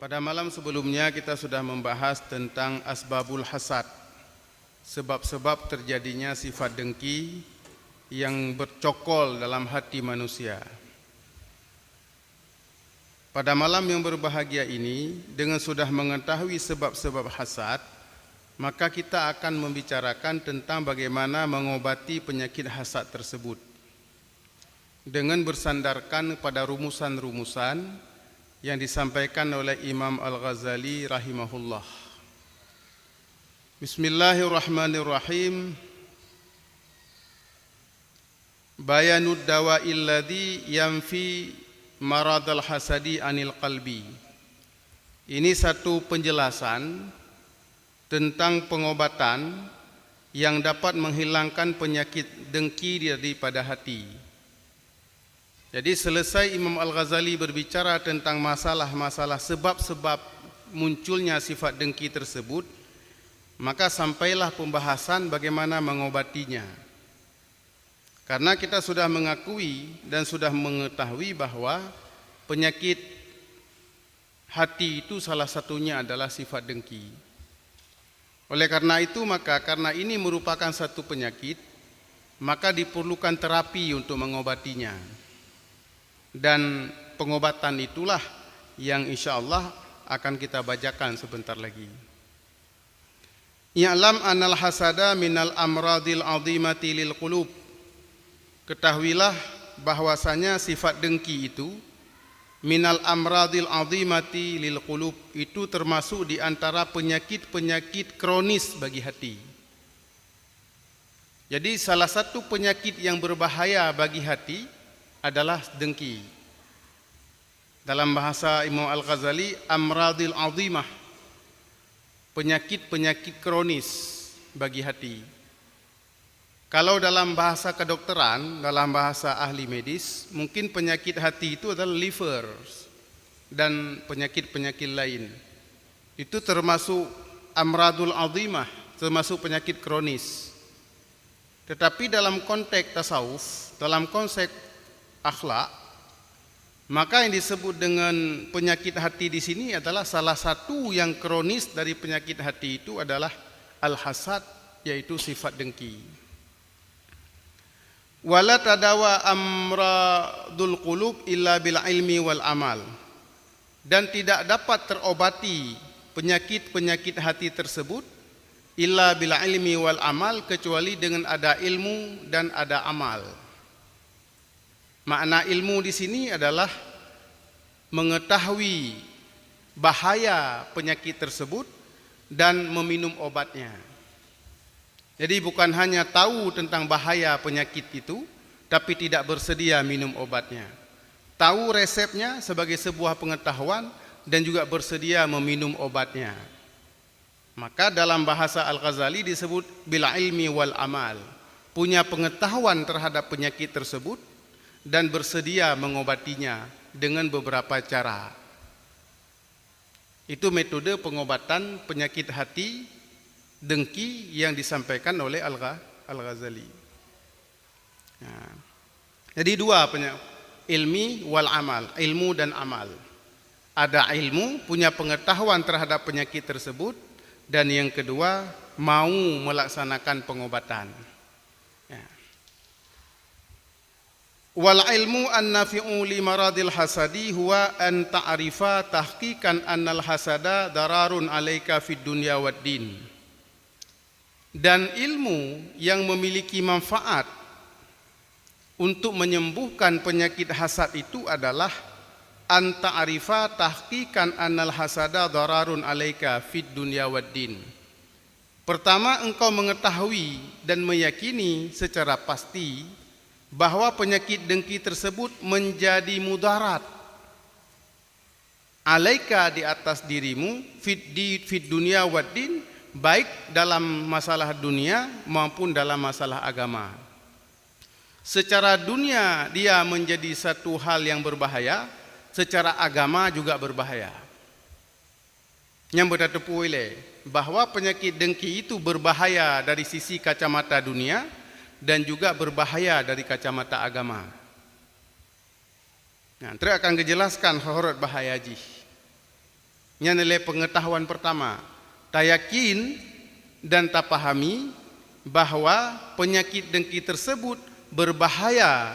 Pada malam sebelumnya kita sudah membahas tentang asbabul hasad, sebab-sebab terjadinya sifat dengki yang bercokol dalam hati manusia. Pada malam yang berbahagia ini, dengan sudah mengetahui sebab-sebab hasad, maka kita akan membicarakan tentang bagaimana mengobati penyakit hasad tersebut dengan bersandarkan pada rumusan-rumusan yang disampaikan oleh Imam Al-Ghazali rahimahullah. Bismillahirrahmanirrahim. Bayanud dawa'il ladzi yanfi maradal hasadi anil qalbi. Ini satu penjelasan tentang pengobatan yang dapat menghilangkan penyakit dengki daripada hati. Jadi selesai Imam Al-Ghazali berbicara tentang masalah-masalah sebab-sebab munculnya sifat dengki tersebut, maka sampailah pembahasan bagaimana mengobatinya. Karena kita sudah mengakui dan sudah mengetahui bahwa penyakit hati itu salah satunya adalah sifat dengki. Oleh karena itu, maka karena ini merupakan satu penyakit, maka diperlukan terapi untuk mengobatinya. Dan pengobatan itulah yang insya Allah akan kita bacakan sebentar lagi. Ya'lam anal hasada minal amradil azimati lil qulub. Ketahuilah bahwasanya sifat dengki itu minal amradil azimati lil qulub, itu termasuk di antara penyakit-penyakit kronis bagi hati. Jadi salah satu penyakit yang berbahaya bagi hati adalah dengki. Dalam bahasa Imam Al-Ghazali, amradil azimah, penyakit-penyakit kronis bagi hati. Kalau dalam bahasa kedokteran, dalam bahasa ahli medis, mungkin penyakit hati itu adalah liver dan penyakit-penyakit lain. Itu termasuk amradul azimah, termasuk penyakit kronis. Tetapi dalam konteks tasawuf, dalam konsep akhlak, maka yang disebut dengan penyakit hati di sini adalah salah satu yang kronis dari penyakit hati itu adalah al-hasad, yaitu sifat dengki. Wala tadawa amradul qulub illa bil ilmi wal amal. Dan tidak dapat terobati penyakit-penyakit hati tersebut illa bil ilmi wal amal, kecuali dengan ada ilmu dan ada amal. Makna ilmu di sini adalah mengetahui bahaya penyakit tersebut dan meminum obatnya. Jadi bukan hanya tahu tentang bahaya penyakit itu, tapi tidak bersedia minum obatnya. Tahu resepnya sebagai sebuah pengetahuan dan juga bersedia meminum obatnya. Maka dalam bahasa Al-Ghazali disebut bil ilmi wal amal, punya pengetahuan terhadap penyakit tersebut dan bersedia mengobatinya dengan beberapa cara. Itu metode pengobatan penyakit hati dengki yang disampaikan oleh Al-Ghazali. Nah, jadi dua ilmi wal amal, ilmu dan amal. Ada ilmu, punya pengetahuan terhadap penyakit tersebut, dan yang kedua mau melaksanakan pengobatan. Wal ilmu an-nafi'u li maradil hasadi huwa an ta'rifa tahqiqan annal hasada dararun 'alaika fid dunya wad din. Dan ilmu yang memiliki manfaat untuk menyembuhkan penyakit hasad itu adalah an ta'rifa tahqiqan annal hasada dararun 'alaika fid dunya wad din. Pertama, engkau mengetahui dan meyakini secara pasti bahwa penyakit dengki tersebut menjadi mudarat alaika, di atas dirimu, fid dunia waddin, baik dalam masalah dunia maupun dalam masalah agama. Secara dunia dia menjadi satu hal yang berbahaya, secara agama juga berbahaya. Yang bertepu bahwa penyakit dengki itu berbahaya dari sisi kacamata dunia dan juga berbahaya dari kacamata agama. Nah, nanti akan dijelaskan horor bahaya ji. Nya nilai pengetahuan pertama, tak yakin dan tak pahami bahwa penyakit dengki tersebut berbahaya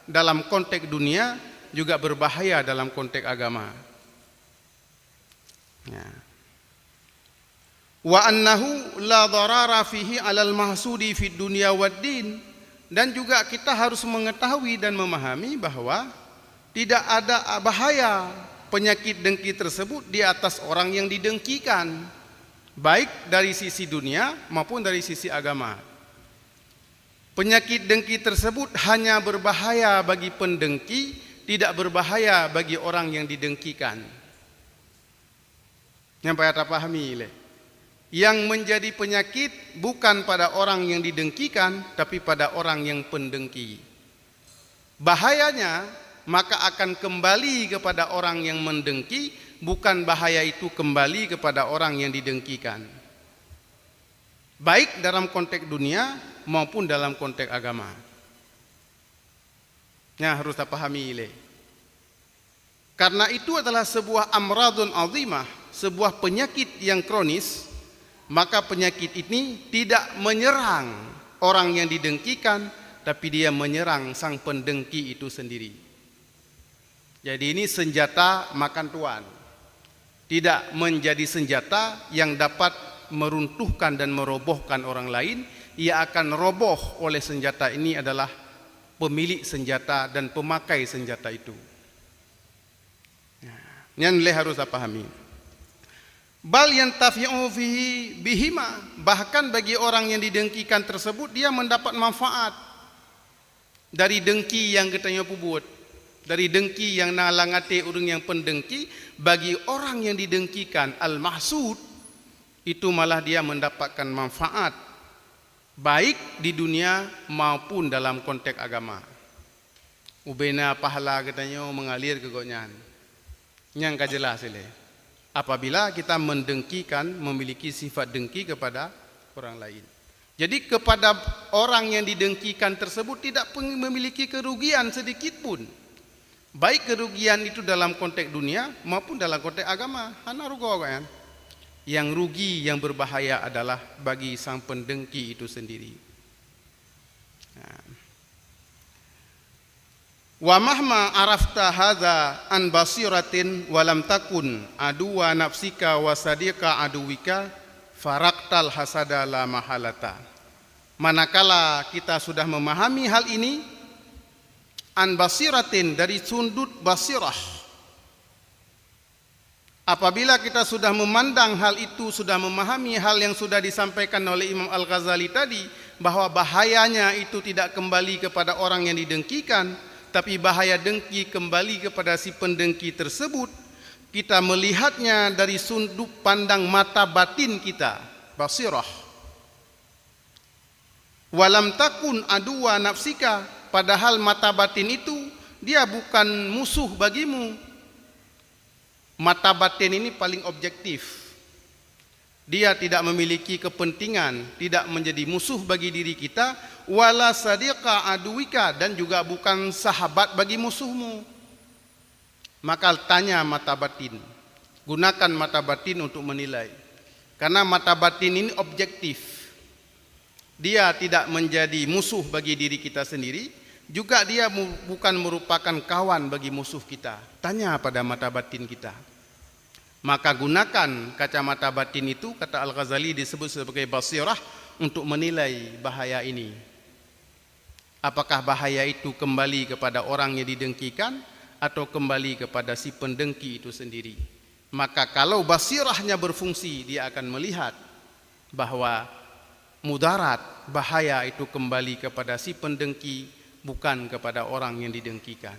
dalam konteks dunia, juga berbahaya dalam konteks agama. Ya. Wa annahu la darara fihi alal mahsudi fid dunya wad din, dan juga kita harus mengetahui dan memahami bahwa tidak ada bahaya penyakit dengki tersebut di atas orang yang didengkikan, baik dari sisi dunia maupun dari sisi agama. Penyakit dengki tersebut hanya berbahaya bagi pendengki, tidak berbahaya bagi orang yang didengkikan. Yang kita pahami, yang menjadi penyakit bukan pada orang yang didengkikan, tapi pada orang yang pendengki. Bahayanya maka akan kembali kepada orang yang mendengki, bukan bahaya itu kembali kepada orang yang didengkikan, baik dalam konteks dunia maupun dalam konteks agama. Nah, harus kita pahami. Karena itu adalah sebuah amradun azimah, sebuah penyakit yang kronis, maka penyakit ini tidak menyerang orang yang didengkikan, tapi dia menyerang sang pendengki itu sendiri. Jadi ini senjata makan tuan, tidak menjadi senjata yang dapat meruntuhkan dan merobohkan orang lain. Ia akan roboh oleh senjata ini adalah pemilik senjata dan pemakai senjata itu. Yang harus kita pahami. Bal yantafi'u fihi bihima, bahkan bagi orang yang didengkikan tersebut dia mendapat manfaat dari dengki yang katanya pubut, dari dengki yang nalangate urang yang pendengki. Bagi orang yang didengkikan al-mahsud itu malah dia mendapatkan manfaat baik di dunia maupun dalam konteks agama. Ubena pahala katanya mengalir ke gonyan. Yang jelas ini. Apabila kita mendengkikan, memiliki sifat dengki kepada orang lain. Jadi kepada orang yang didengkikan tersebut tidak memiliki kerugian sedikit pun. Baik kerugian itu dalam konteks dunia maupun dalam konteks agama. Hana rugo kan? Yang rugi, yang berbahaya adalah bagi sang pendengki itu sendiri. Wa mahma arafta hadza an basiratin walam takun aduwa nafsika wa sadiqa aduwika faraktal hasada la mahalata. Manakala kita sudah memahami hal ini, an basiratin, dari sudut basirah, apabila kita sudah memandang hal itu, sudah memahami hal yang sudah disampaikan oleh Imam Al-Ghazali tadi, bahwa bahayanya itu tidak kembali kepada orang yang didengkikan, tapi bahaya dengki kembali kepada si pendengki tersebut. Kita melihatnya dari sudut pandang mata batin kita, basirah. Walam takun aduwa nafsika, padahal mata batin itu dia bukan musuh bagimu. Mata batin ini paling objektif. Dia tidak memiliki kepentingan, tidak menjadi musuh bagi diri kita, wala sadiqa aduwika, dan juga bukan sahabat bagi musuhmu. Maka tanya mata batin, gunakan mata batin untuk menilai. Karena mata batin ini objektif. Dia tidak menjadi musuh bagi diri kita sendiri, juga dia bukan merupakan kawan bagi musuh kita. Tanya pada mata batin kita. Maka gunakan kacamata batin itu, kata Al-Ghazali, disebut sebagai basirah, untuk menilai bahaya ini. Apakah bahaya itu kembali kepada orang yang didengkikan atau kembali kepada si pendengki itu sendiri. Maka kalau basirahnya berfungsi, dia akan melihat bahwa mudarat, bahaya itu kembali kepada si pendengki, bukan kepada orang yang didengkikan.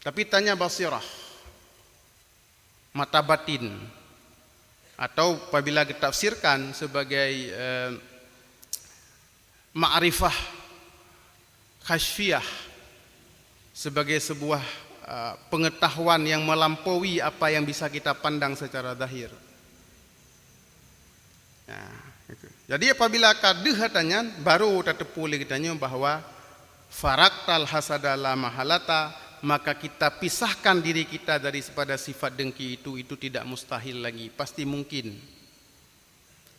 Tapi tanya basirah, mata batin, atau apabila ditafsirkan sebagai ma'rifah khasyfiyah, sebagai sebuah pengetahuan yang melampaui apa yang bisa kita pandang secara zahir. Nah, itu. Jadi apabila kadeh katanya, baru tetap boleh kitanya bahwa faraktal hasada la mahalata, maka kita pisahkan diri kita daripada sifat dengki itu tidak mustahil lagi, pasti mungkin.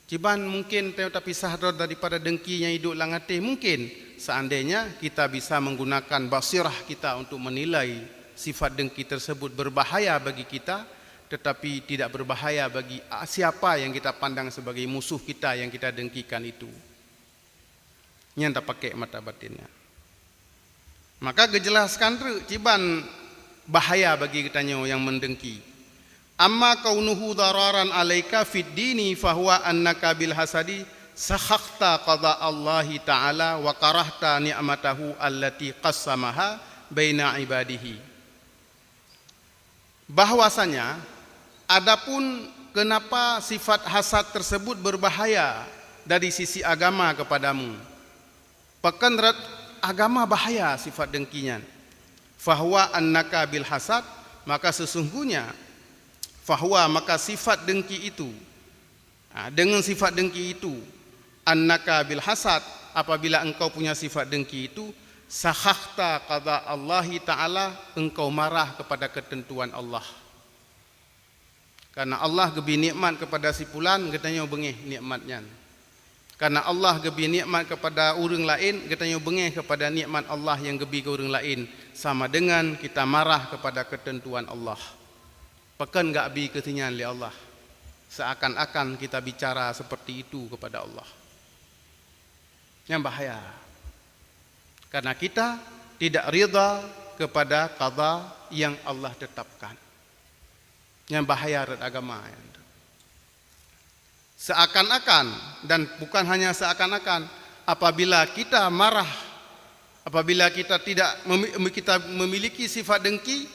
Ciban mungkin kita pisah daripada dengkinya hidup langate, mungkin seandainya kita bisa menggunakan basirah kita untuk menilai sifat dengki tersebut berbahaya bagi kita, tetapi tidak berbahaya bagi siapa yang kita pandang sebagai musuh kita yang kita dengkikan itu. Yang tak pakai mata batinnya. Maka gejelaskan tu ciban bahaya bagi kitanya yang mendengki. Amma kaunuhu dararan alaika fid dini fahuwa annaka bil hasadi sakhakta qada Allah Ta'ala wa karahta ni'matahu allati qassamaha baina ibadihi. Bahwasanya adapun kenapa sifat hasad tersebut berbahaya dari sisi agama kepadamu. Pekan agama bahaya sifat dengkinya. Fahuwa annaka bil hasad, maka sesungguhnya fahuwa maka sifat dengki itu, dengan sifat dengki itu, annaka bil hasad, apabila engkau punya sifat dengki itu, sakhakta qada Allah Ta'ala, engkau marah kepada ketentuan Allah. Karena Allah gebi nikmat kepada si fulan, katanya bengih nikmatnya. Karena Allah gebi nikmat kepada orang lain, katanya bengih kepada nikmat Allah yang gebi ke orang lain. Sama dengan kita marah kepada ketentuan Allah. Pekan gak bi ketinyan li Allah. Seakan-akan kita bicara seperti itu kepada Allah. Yang bahaya. Karena kita tidak rida kepada qada yang Allah tetapkan. Yang bahaya red agama. Seakan-akan, dan bukan hanya seakan-akan, apabila kita marah, apabila kita kita memiliki sifat dengki,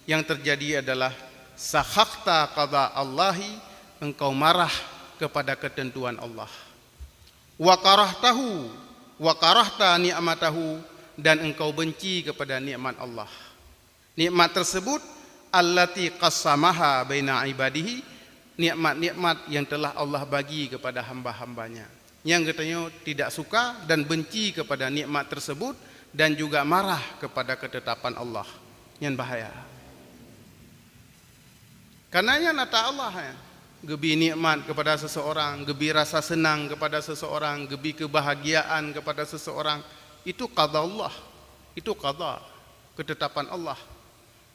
yang terjadi adalah sakhakta qada Allahi, engkau marah kepada ketentuan Allah. Wa karahtahu, wa karahta ni'matahu, dan engkau benci kepada nikmat Allah. Nikmat tersebut allati qassamaha baina ibadihi, nikmat-nikmat yang telah Allah bagi kepada hamba-hambanya. Yang katanya tidak suka dan benci kepada nikmat tersebut, dan juga marah kepada ketetapan Allah. Yang bahaya. Karenanya nata Allah ya, gebi nikmat kepada seseorang, gebi rasa senang kepada seseorang, gebi kebahagiaan kepada seseorang, itu qada Allah. Itu qada, ketetapan Allah.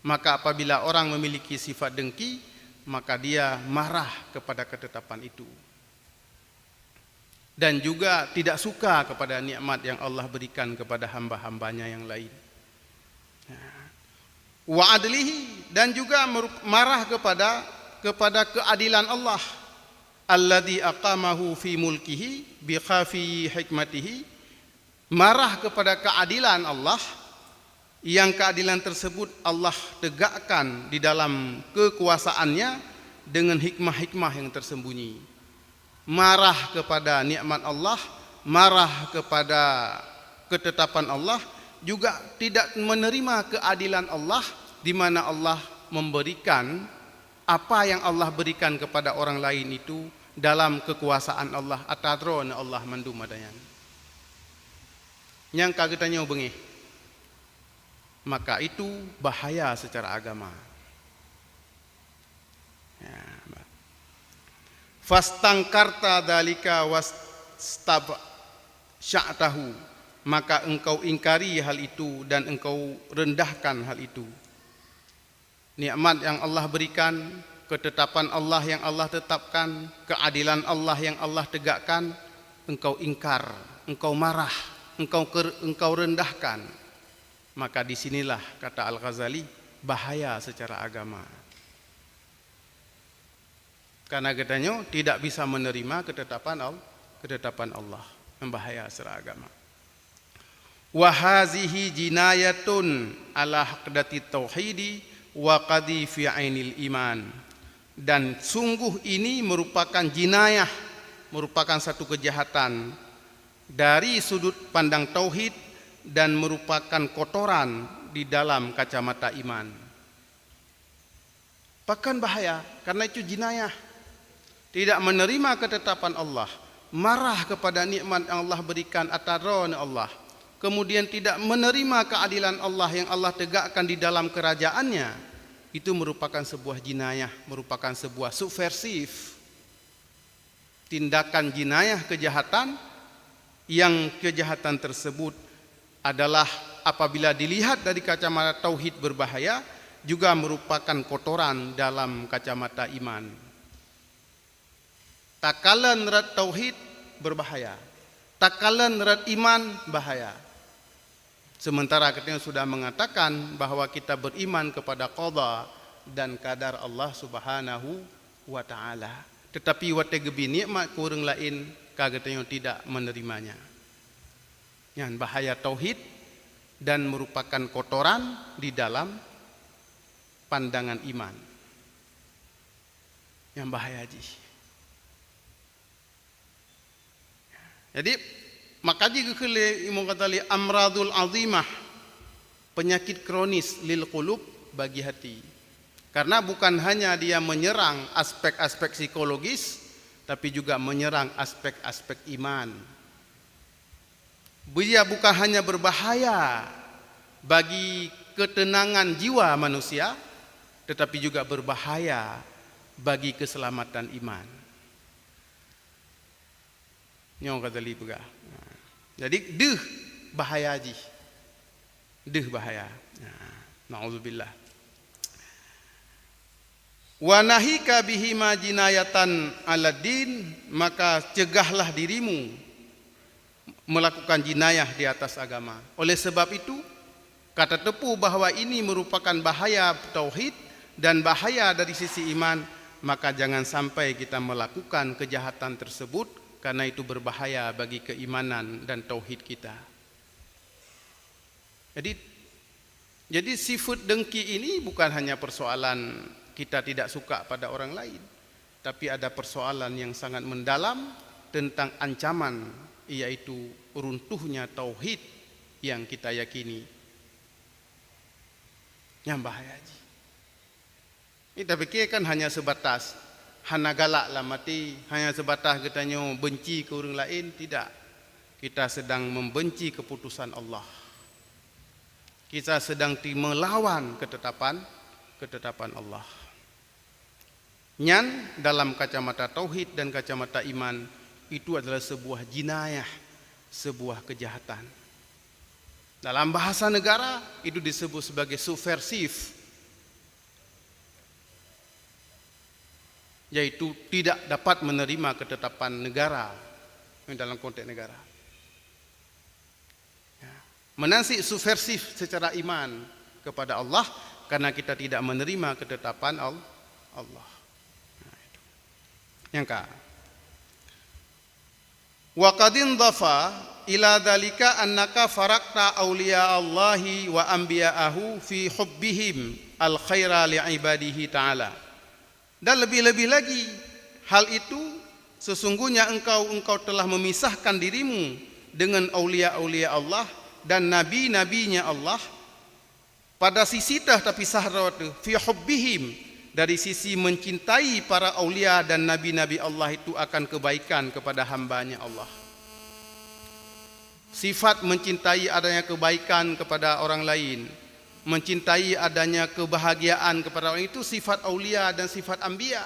Maka apabila orang memiliki sifat dengki, maka dia marah kepada ketetapan itu. Dan juga tidak suka kepada nikmat yang Allah berikan kepada hamba-hambanya yang lain. Wa adlihi, dan juga marah kepada keadilan Allah. Alladzi aqamahu fi mulkihi bi khafi hikmatihi. Marah kepada keadilan Allah, yang keadilan tersebut Allah tegakkan di dalam kekuasaannya dengan hikmah-hikmah yang tersembunyi. Marah kepada nikmat Allah, marah kepada ketetapan Allah, juga tidak menerima keadilan Allah, di mana Allah memberikan apa yang Allah berikan kepada orang lain itu dalam kekuasaan Allah, atadron Allah mandumadayan. Yang kagetanya bengih, maka itu bahaya secara agama. Fastangkarta dalika wastabsya'tahu, maka engkau ingkari hal itu dan engkau rendahkan hal itu. Nikmat yang Allah berikan, ketetapan Allah yang Allah tetapkan, keadilan Allah yang Allah tegakkan, engkau ingkar, engkau marah, engkau rendahkan. Maka disinilah kata Al-Ghazali bahaya secara agama. Karena katanya tidak bisa menerima ketetapan Allah, membahaya secara agama. Wa hazihi jinayatun ala haqdati tauhidi wa qadi fi ainil iman. Dan sungguh ini merupakan jinayah, merupakan satu kejahatan dari sudut pandang tauhid, dan merupakan kotoran di dalam kacamata iman. Bahkan bahaya, karena itu jinayah. Tidak menerima ketetapan Allah, marah kepada nikmat yang Allah berikan, atadron Allah, kemudian tidak menerima keadilan Allah yang Allah tegakkan di dalam kerajaannya, itu merupakan sebuah jinayah, merupakan sebuah subversif, tindakan jinayah, kejahatan, yang kejahatan tersebut adalah apabila dilihat dari kacamata tauhid berbahaya, juga merupakan kotoran dalam kacamata iman. Tak kala nerat tauhid berbahaya, tak kala nerat iman bahaya. Sementara kita sudah mengatakan bahwa kita beriman kepada qada dan qadar Allah Subhanahu wa taala. Tetapi wate gebi nikmat kurang lain kagetnya tidak menerimanya. Yang bahaya tauhid dan merupakan kotoran di dalam pandangan iman. Yang bahaya ji. Jadi maka jika kele imam katali amradul azimah, penyakit kronis lil qulub, bagi hati. Karena bukan hanya dia menyerang aspek-aspek psikologis, tapi juga menyerang aspek-aspek iman. Dia bukan hanya berbahaya bagi ketenangan jiwa manusia, tetapi juga berbahaya bagi keselamatan iman. Nyong kata li pegah. Jadi deh bahaya ji. Deh bahaya. Nauzubillah. Wa nahika bihi ma jinayatan aladdin, maka cegahlah dirimu melakukan jinayah di atas agama. Oleh sebab itu, kata tepu bahwa ini merupakan bahaya tauhid dan bahaya dari sisi iman, maka jangan sampai kita melakukan kejahatan tersebut, karena itu berbahaya bagi keimanan dan tauhid kita. Jadi sifat dengki ini bukan hanya persoalan kita tidak suka pada orang lain, tapi ada persoalan yang sangat mendalam tentang ancaman, yaitu runtuhnya tauhid yang kita yakini. Yang bahaya. Kita pikir kan hanya sebatas hana galak lah mati, hanya sebatas katanya benci ke orang lain. Tidak. Kita sedang membenci keputusan Allah. Kita sedang melawan ketetapan Allah. Nyan dalam kacamata tauhid dan kacamata iman itu adalah sebuah jinayah, sebuah kejahatan. Dalam bahasa negara itu disebut sebagai subversif, yaitu tidak dapat menerima ketetapan negara dalam konteks negara. Menasik subversif secara iman kepada Allah karena kita tidak menerima ketetapan Allah. Yang ka. Wa qadin dhafa ila dzalika annaka farakta awliya Allahi wa anbiya'ahu fi hubbihim al khaira li ibadihi ta'ala. Dan lebih-lebih lagi hal itu sesungguhnya engkau telah memisahkan dirimu dengan aulia-aulia Allah dan nabi-nabinya Allah pada sisi tapi sahrawat fi hubbihim, dari sisi mencintai para aulia dan nabi-nabi Allah itu akan kebaikan kepada hambanya Allah. Sifat mencintai adanya kebaikan kepada orang lain, mencintai adanya kebahagiaan kepada orang itu sifat aulia dan sifat anbiya.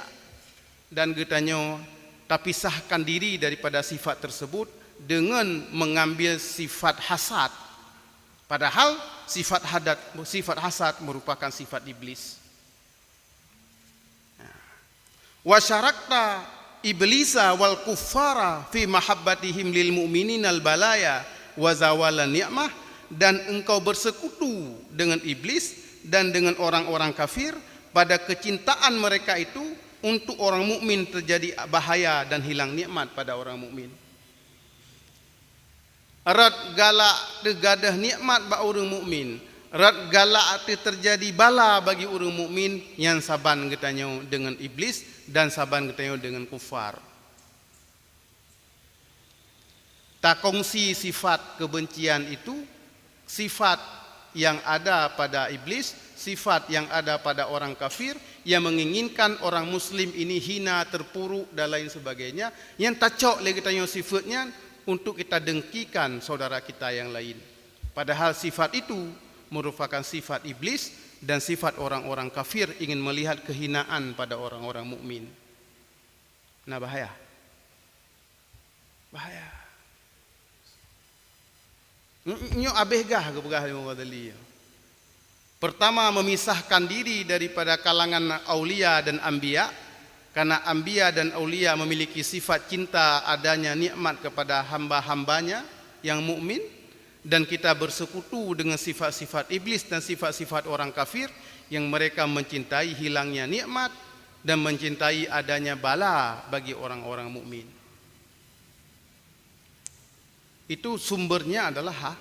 Dan getanya tapi sahkan diri daripada sifat tersebut dengan mengambil sifat hasad. Padahal sifat hasad merupakan sifat iblis. Wa syarakta iblisa wal kuffara fi mahabbatihim lil mu'minin al balaya wa zawalan ni'mah, dan engkau bersekutu dengan iblis dan dengan orang-orang kafir pada kecintaan mereka itu untuk orang mukmin terjadi bahaya dan hilang nikmat pada orang mukmin. Rat galak tergadah nikmat bagi orang mukmin, rat galak terjadi bala bagi orang mukmin, yang saban katanya dengan iblis dan saban katanya dengan kufar. Tak kongsi sifat kebencian itu, sifat yang ada pada iblis, sifat yang ada pada orang kafir yang menginginkan orang muslim ini hina, terpuruk dan lain sebagainya, yang tak cok lagi tanya sifatnya untuk kita dengkikan saudara kita yang lain. Padahal sifat itu merupakan sifat iblis dan sifat orang-orang kafir ingin melihat kehinaan pada orang-orang mukmin. Nah, bahaya. Bahaya. Nyo abehgah ke begah Ghazali. Pertama, memisahkan diri daripada kalangan aulia dan anbiya, karena anbiya dan aulia memiliki sifat cinta adanya nikmat kepada hamba-hambanya yang mukmin, dan kita bersekutu dengan sifat-sifat iblis dan sifat-sifat orang kafir yang mereka mencintai hilangnya nikmat dan mencintai adanya bala bagi orang-orang mukmin. Itu sumbernya adalah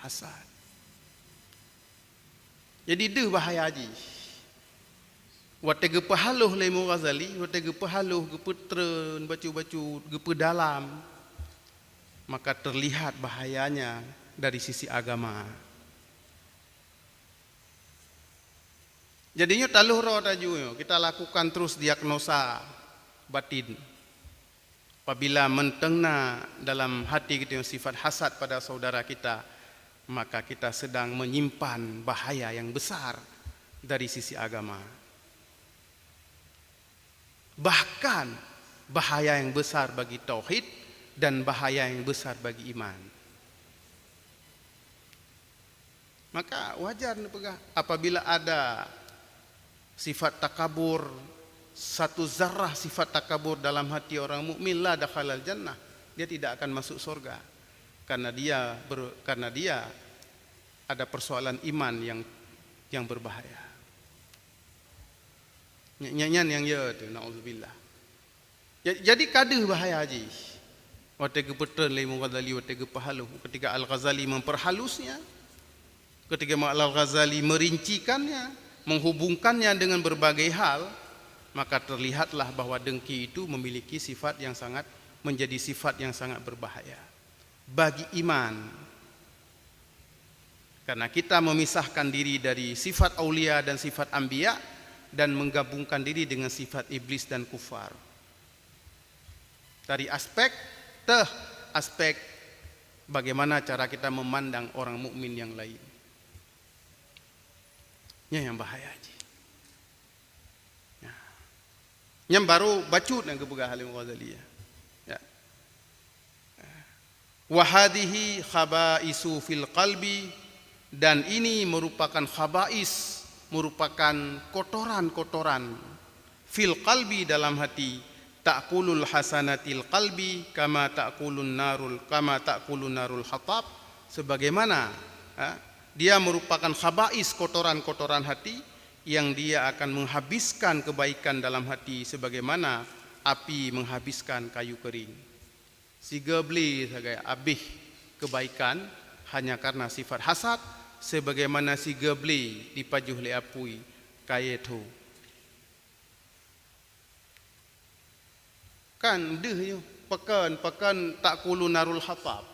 hasad. Jadi deh bahaya haji. Watega pahaluh lemu Ghazali, watega pahaluh geputren bacu-bacu gepedalam, maka terlihat bahayanya dari sisi agama. Jadinya taluh roh tajunya, kita lakukan terus diagnosa batin. Apabila mentengna dalam hati kita yang sifat hasad pada saudara kita, maka kita sedang menyimpan bahaya yang besar dari sisi agama. Bahkan bahaya yang besar bagi tauhid dan bahaya yang besar bagi iman. Maka wajar apabila ada sifat takabur, satu zarah sifat takabur dalam hati orang mukmin, la dakhalal jannah, dia tidak akan masuk surga. Karena dia ada persoalan iman yang berbahaya. Nyanyian yang ya tu, na'udzubillah. Jadi kaduh bahaya haji. Watega petern lemu Ghazali, watega pahaluh. Ketika Al-Ghazali memperhalusnya, ketika Al-Ghazali merincikannya, menghubungkannya dengan berbagai hal, maka terlihatlah bahwa dengki itu memiliki sifat yang sangat, menjadi sifat yang sangat berbahaya bagi iman. Karena kita memisahkan diri dari sifat aulia dan sifat anbiya dan menggabungkan diri dengan sifat iblis dan kufar. Dari aspek bagaimana cara kita memandang orang mukmin yang lain. Yang bahaya aja. Yang baru bacut yang kebegah Halim Ghazali. Ya. Wahadihi khabaisu fil qalbi, dan ini merupakan khabais, merupakan kotoran-kotoran fil qalbi, dalam hati. Ta'kulul hasanatil qalbi kama ta'kulun narul hatab, sebagaimana dia merupakan khabais, kotoran-kotoran hati yang dia akan menghabiskan kebaikan dalam hati sebagaimana api menghabiskan kayu kering. Si gebli sebagai abih kebaikan hanya karena sifat hasad, sebagaimana si gebli dipajuh le apui kayetu. Kan deh pekan tak kulu narul hatab.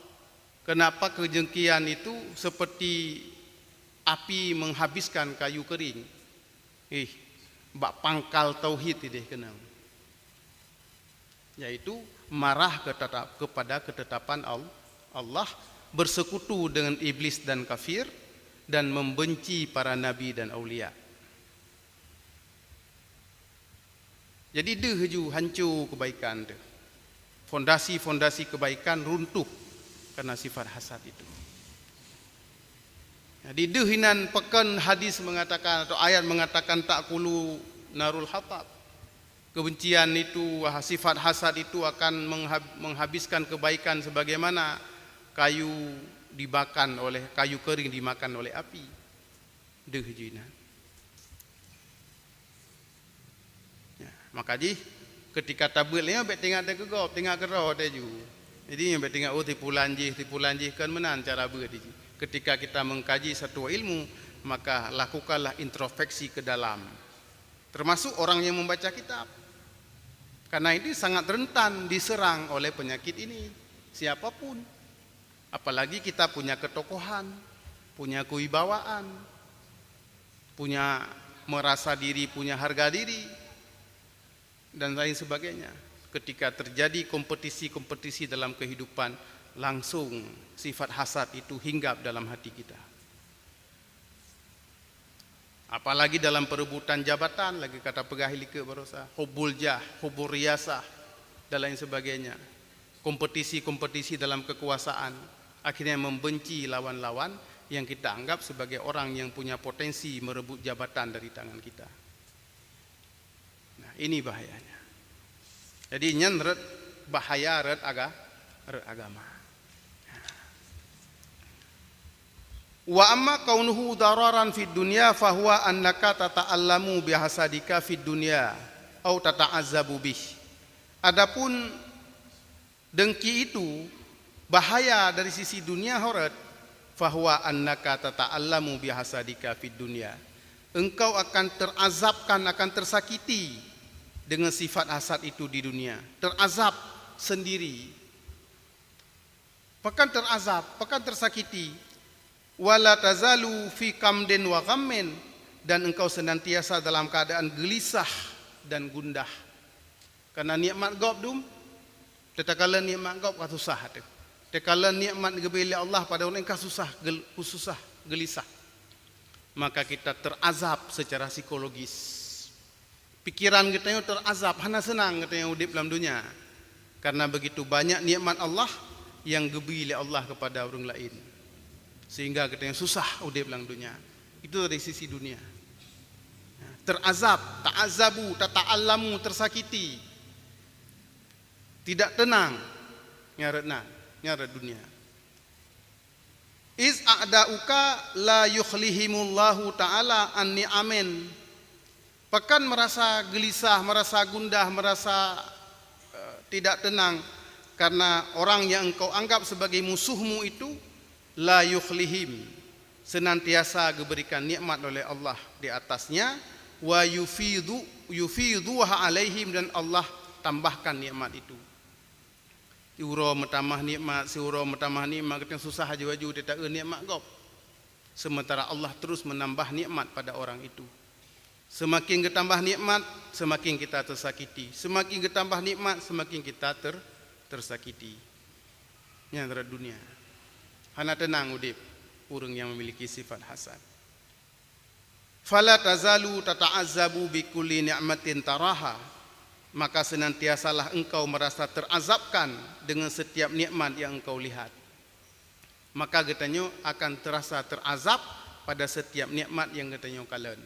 Kenapa kejengkian itu seperti api menghabiskan kayu kering? Bak pangkal tauhid ini kenang, yaitu marah kepada ketetapan Allah, bersekutu dengan iblis dan kafir, dan membenci para nabi dan aulia. Jadi deh hancur kebaikan tu. Fondasi-fondasi kebaikan runtuh karena sifat hasad itu. Di dehinan pekan hadis mengatakan atau ayat mengatakan ta'kulu narul hatab. Kebencian itu, sifat hasad itu akan menghabiskan kebaikan sebagaimana kayu kering dimakan oleh api. Dehinan. Ya, maka ketika tabelnya bet tengah tegop, tengah kerau taju. Jadi bet tengah tipu lanjih kan menan cara berdi. Ketika kita mengkaji satu ilmu, maka lakukanlah introspeksi ke dalam. Termasuk orang yang membaca kitab. Karena ini sangat rentan diserang oleh penyakit ini. Siapapun. Apalagi kita punya ketokohan, punya kewibawaan, punya merasa diri, punya harga diri, dan lain sebagainya. Ketika terjadi kompetisi-kompetisi dalam kehidupan, langsung sifat hasad itu hinggap dalam hati kita. Apalagi dalam perebutan jabatan, lagi kata pegahili ke barosa, hubul jah, hubul riyasah, dan lain sebagainya. Kompetisi-kompetisi dalam kekuasaan, akhirnya membenci lawan-lawan yang kita anggap sebagai orang yang punya potensi merebut jabatan dari tangan kita. Nah, ini bahayanya. Jadi nyen bahaya red agama. Wa amma kaunuhu dararan fid dunya fahuwa annaka tata'allamu bihasadika fid dunya atau tata'azzabu bih. Adapun dengki itu bahaya dari sisi dunia horat, fahuwa annaka tata'allamu bihasadika fid dunya. Engkau akan terazabkan, akan tersakiti dengan sifat hasad itu di dunia. Terazab sendiri. Pekan terazab, pekan tersakiti. Wala tazalu fi kamdin wa ghammin, dan engkau senantiasa dalam keadaan gelisah dan gundah. Karena nikmat gob dum, tetakala nikmat gob ka susah tu. Tetakala nikmat gebeli Allah pada orang ka susah gelisah. Maka kita terazab secara psikologis. Pikiran kita terazab, hana senang kita hidup dalam dunia. Karena begitu banyak nikmat Allah yang gebeli Allah kepada orang lain. Sehingga kita yang susah hidup dalam dunia. Itu dari sisi dunia. Terazab, ta'azabu, tata'allamu, tersakiti. Tidak tenang. Nyarat dunia. Iz a'da'uka la yukhlihimullahu ta'ala an ni'amin. Pekan merasa gelisah, merasa gundah, merasa tidak tenang. Karena orang yang engkau anggap sebagai musuhmu itu la yukhlihim, senantiasa diberikan nikmat oleh Allah di atasnya, wa yufiduha alaihim, dan Allah tambahkan nikmat itu. Diuro metamah nikmat, siuro metamah nikmat, kita susah haju-haju tidak nikmat gob. Sementara Allah terus menambah nikmat pada orang itu. Semakin ketambah nikmat, semakin kita tersakiti. Semakin ketambah nikmat, semakin kita tersakiti. Ini antara dunia. Hana tenang udip urang yang memiliki sifat hasad. Fala tazalu tata'azzabu bi kulli ni'matin taraha, maka senantiasalah engkau merasa terazabkan dengan setiap nikmat yang engkau lihat. Maka getanyo akan terasa terazab pada setiap nikmat yang getanyo kalen.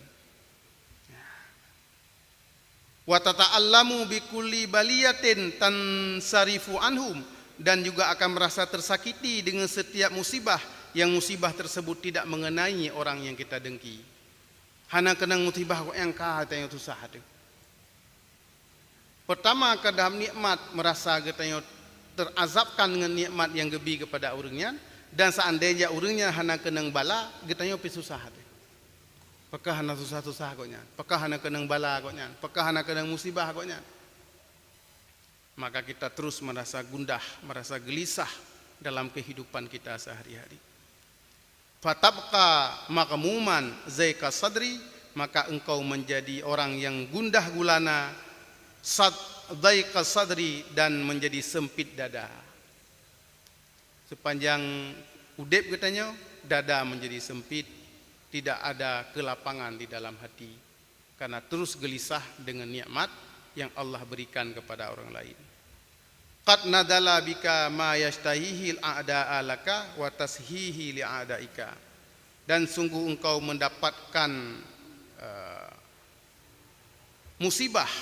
Wa tata'allamu bi kulli baliyatin tansarifu anhum, dan juga akan merasa tersakiti dengan setiap musibah yang musibah tersebut tidak mengenai orang yang kita dengki. Hana kenang musibah kok yang kata yang susah tu. Pertama ke dalam nikmat merasa kita terazabkan dengan nikmat yang gebi kepada orangnya, dan seandainya orangnya hana kenang bala kita pi susah tu. Pakah hana susah-susah koknya, pakah hana kenang bala koknya, pakah hana kenang musibah koknya. Maka kita terus merasa gundah, merasa gelisah dalam kehidupan kita sehari-hari. Fatabqa maqmuman zaika sadri, maka engkau menjadi orang yang gundah gulana, zaika sadri, dan menjadi sempit dada. Sepanjang udip katanya, dada menjadi sempit, tidak ada kelapangan di dalam hati, karena terus gelisah dengan nikmat yang Allah berikan kepada orang lain. Qad nadala bika ma yashtahihi al-a'da'a laka wa tashihi li'a'da'ika, dan sungguh engkau mendapatkan musibah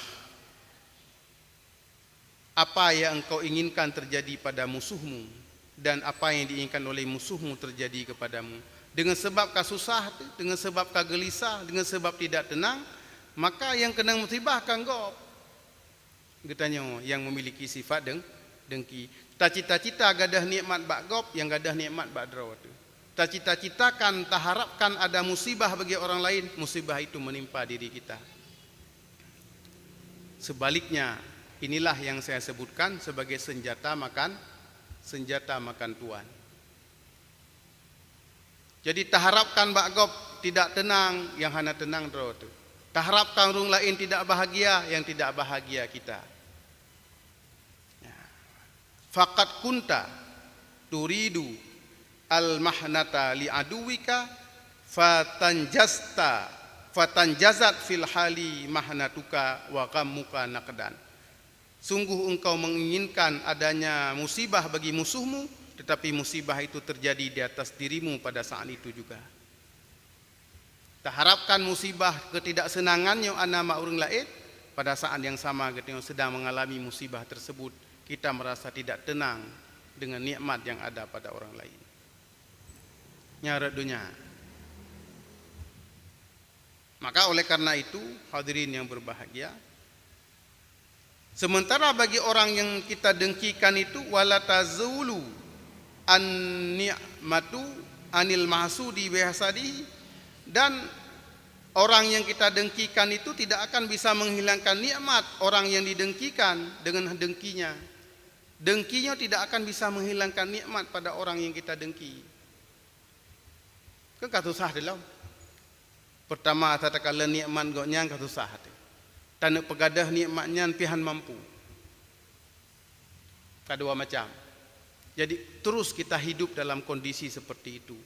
apa yang engkau inginkan terjadi pada musuhmu, dan apa yang diinginkan oleh musuhmu terjadi kepadamu. Dengan sebab kasusah, dengan sebab kagelisah, dengan sebab tidak tenang, maka yang kena musibah kan kau. Getanya yang memiliki sifat dengki. Tak cita-cita gadah nikmat bak gop, yang gadah nikmat bak draw tu. Tak cita-citakan, tak harapkan ada musibah bagi orang lain, musibah itu menimpa diri kita. Sebaliknya, inilah yang saya sebutkan sebagai senjata makan tuan. Jadi tak harapkan bak gop tidak tenang, yang hana tenang draw tu. Tak harapkan orang lain tidak bahagia, yang tidak bahagia kita. Faqad kunta turidu al-mahnata li aduwika fatanjazat fil hali mahnatuka wa ghammuka naqdan. Sungguh engkau menginginkan adanya musibah bagi musuhmu, tetapi musibah itu terjadi di atas dirimu pada saat itu juga. Tak harapkan musibah ketidaksenangannya anama orang lain, pada saat yang sama ketika sedang mengalami musibah tersebut, kita merasa tidak tenang dengan nikmat yang ada pada orang lain. Nyarat dunia. Maka oleh karena itu, hadirin yang berbahagia, sementara bagi orang yang kita dengkikan itu wala tazulu an ni'matu anil mahsudi bihasadi, dan orang yang kita dengkikan itu tidak akan bisa menghilangkan nikmat orang yang didengkikan dengan dengkinya. Dengkinya tidak akan bisa menghilangkan nikmat pada orang yang kita dengki. Kan kata sah dalam. Pertama tatkala nikmat goknya kata sah. Tanah pegadah nikmatnya pihan mampu. Kedua macam. Jadi terus kita hidup dalam kondisi seperti itu.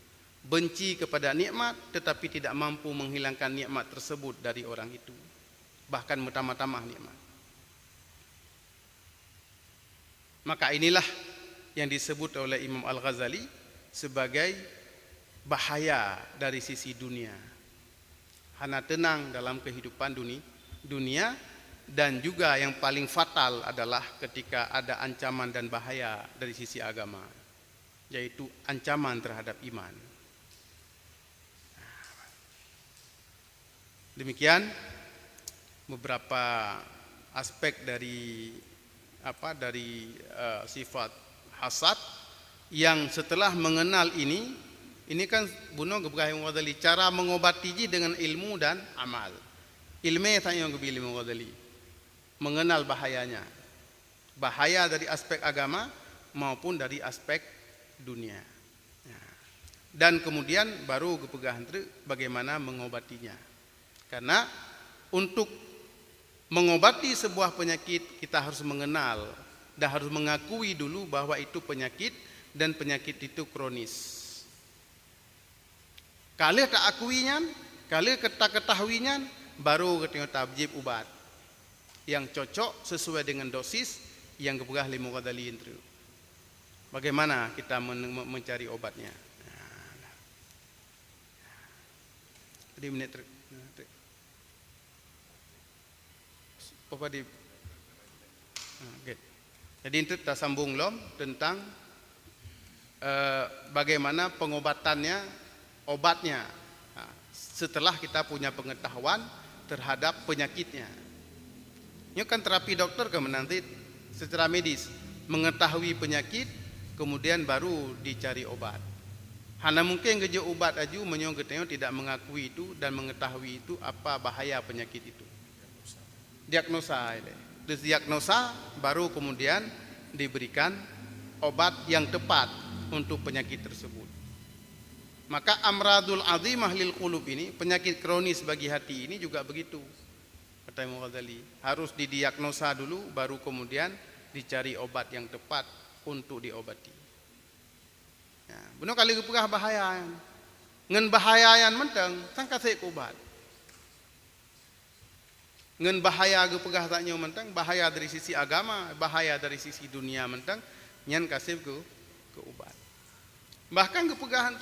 Benci kepada nikmat tetapi tidak mampu menghilangkan nikmat tersebut dari orang itu. Bahkan bertambah-tambah nikmat. Maka inilah yang disebut oleh Imam Al-Ghazali sebagai bahaya dari sisi dunia. Hana tenang dalam kehidupan dunia, dan juga yang paling fatal adalah ketika ada ancaman dan bahaya dari sisi agama, yaitu ancaman terhadap iman. Demikian beberapa aspek dari sifat hasad yang setelah mengenal ini kan bunuh Ibrahim Ghazali cara mengobati dengan ilmu dan amal. Ilmu tanya ilmu Ghazali mengenal bahayanya, bahaya dari aspek agama maupun dari aspek dunia, dan kemudian baru kepegahan bagaimana mengobatinya. Karena untuk mengobati sebuah penyakit kita harus mengenal dan harus mengakui dulu bahwa itu penyakit dan penyakit itu kronis. Kalau tak akuinya, kalau tak ketahuinya, baru ketika tabjib ubat yang cocok sesuai dengan dosis yang kepegah limu Ghazali itu. Bagaimana kita mencari obatnya? Jadi menit apa di okay. Jadi itu kita sambung lom tentang bagaimana pengobatannya, obatnya, setelah kita punya pengetahuan terhadap penyakitnya. Ini kan terapi dokter kan nanti secara medis mengetahui penyakit kemudian baru dicari obat. Hanya mungkin kerja obat aja menyonggetnya tidak mengakui itu dan mengetahui itu apa bahaya penyakit itu. Diagnosa, terus diagnosa baru kemudian diberikan obat yang tepat untuk penyakit tersebut. Maka amradul azimah lil qulub ini, penyakit kronis bagi hati ini juga begitu. Kata Imam Ghazali, harus didiagnosa dulu baru kemudian dicari obat yang tepat untuk diobati. Ya, benar kali kepegah bahaya. Ngen bahaya yang menteng sangka saya obat. Ngen bahaya kepegah taknya menteng, bahaya dari sisi agama, bahaya dari sisi dunia menteng, nyan kasih ke obat. Bahkan kepegahan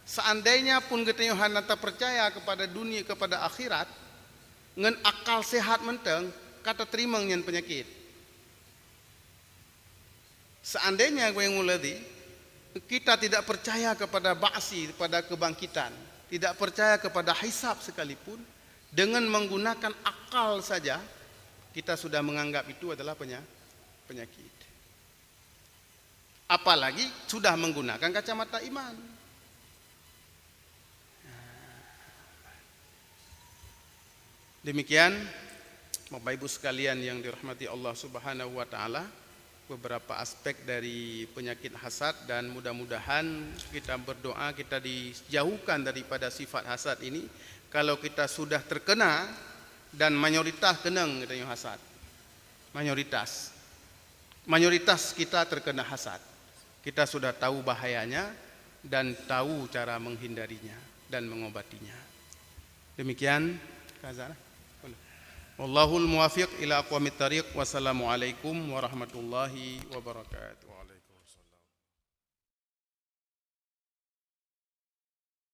seandainya pun getenya hanata percaya kepada dunia, kepada akhirat, ngen akal sehat menteng kata terima nyan penyakit. Seandainya gue yang mulai kita tidak percaya kepada ba'si, kepada kebangkitan, tidak percaya kepada hisab sekalipun, dengan menggunakan akal saja kita sudah menganggap itu adalah penyakit. Apalagi sudah menggunakan kacamata iman. Demikian Bapak Ibu sekalian yang dirahmati Allah Subhanahu wa taala, beberapa aspek dari penyakit hasad, dan mudah-mudahan kita berdoa kita dijauhkan daripada sifat hasad ini. Kalau kita sudah terkena, dan mayoritas kenang katanya hasad, mayoritas kita terkena hasad. Kita sudah tahu bahayanya dan tahu cara menghindarinya dan mengobatinya. Demikian kazana. Wallahul muwafiq ila aqwamit thariq. Wassalamualaikum warahmatullahi wabarakatuh.